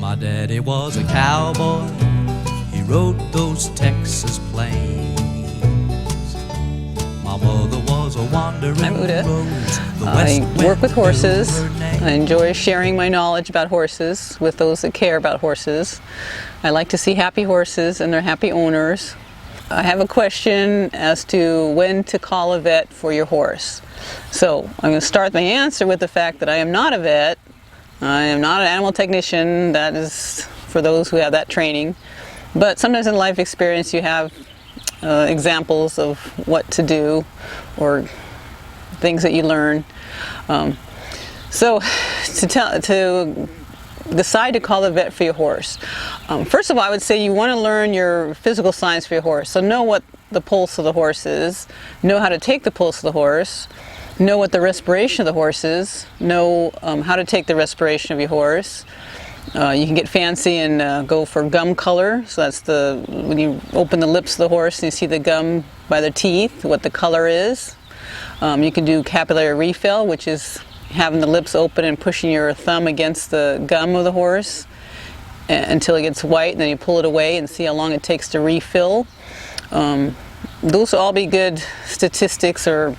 My daddy was a cowboy, he rode those Texas plains. My mother was a wandering I'm Uda. rose. I work with horses. I enjoy sharing my knowledge about horses with those that care about horses. I like to see happy horses and their happy owners. I have a question as to when to call a vet for your horse. So I'm going to start my answer with the fact that I am not a vet. I am not an animal technician. That is for those who have that training. But sometimes in life experience you have examples of what to do or things that you learn. So to decide to call the vet for your horse. First of all, I would say you want to learn your physical signs for your horse. So know what the pulse of the horse is, know how to take the pulse of the horse, know what the respiration of the horse is, know how to take the respiration of your horse. You can get fancy and go for gum color. So that's when you open the lips of the horse and you see the gum by the teeth, what the color is. You can do capillary refill, which is having the lips open and pushing your thumb against the gum of the horse until it gets white, and then you pull it away and see how long it takes to refill. Those will all be good statistics or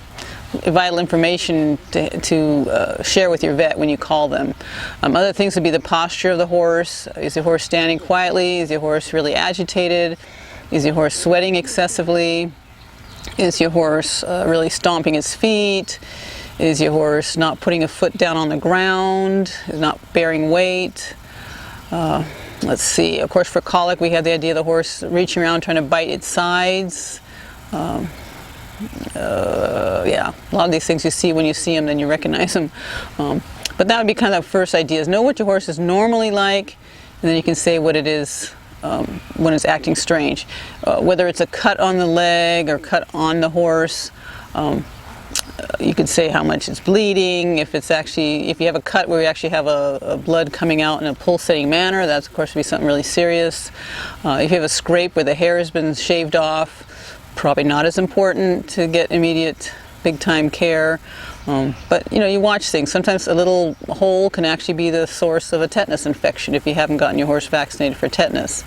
vital information to share with your vet when you call them. Other things would be the posture of the horse. Is your horse standing quietly? Is your horse really agitated? Is your horse sweating excessively? Is your horse really stomping his feet? Is your horse not putting a foot down on the ground? Is not bearing weight? Let's see, of course for colic we had the idea of the horse reaching around trying to bite its sides. Yeah, a lot of these things you see when you see them, then you recognize them. But that would be kind of the first idea, is know what your horse is normally like, and then you can say what it is when it's acting strange. Whether it's a cut on the leg or cut on the horse, you could say how much it's bleeding. If you have a cut where you actually have a blood coming out in a pulsating manner, that's of course would be something really serious. If you have a scrape where the hair has been shaved off, probably not as important to get immediate big time care. But you watch things. Sometimes a little hole can actually be the source of a tetanus infection if you haven't gotten your horse vaccinated for tetanus.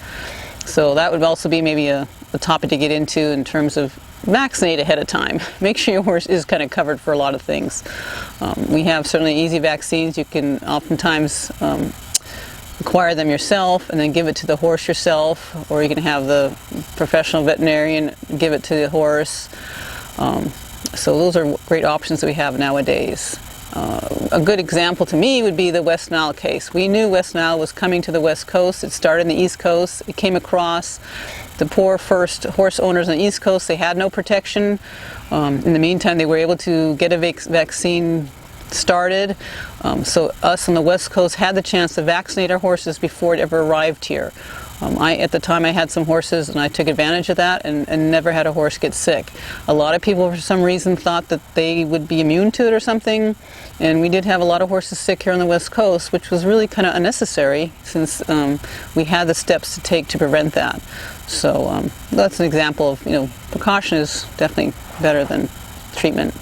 So that would also be maybe a topic to get into in terms of vaccinate ahead of time. Make sure your horse is kind of covered for a lot of things. We have certainly easy vaccines. You can oftentimes acquire them yourself and then give it to the horse yourself, or you can have the professional veterinarian give it to the horse. So those are great options that we have nowadays. A good example to me would be the West Nile case. We knew West Nile was coming to the West Coast. It started in the East Coast. It came across. The poor first horse owners on the East Coast, they had no protection. In the meantime, they were able to get a vaccine started. So us on the West Coast had the chance to vaccinate our horses before it ever arrived here. At the time I had some horses and I took advantage of that and never had a horse get sick. A lot of people for some reason thought that they would be immune to it or something, and we did have a lot of horses sick here on the West Coast, which was really kind of unnecessary since we had the steps to take to prevent that. So that's an example of, precaution is definitely better than treatment.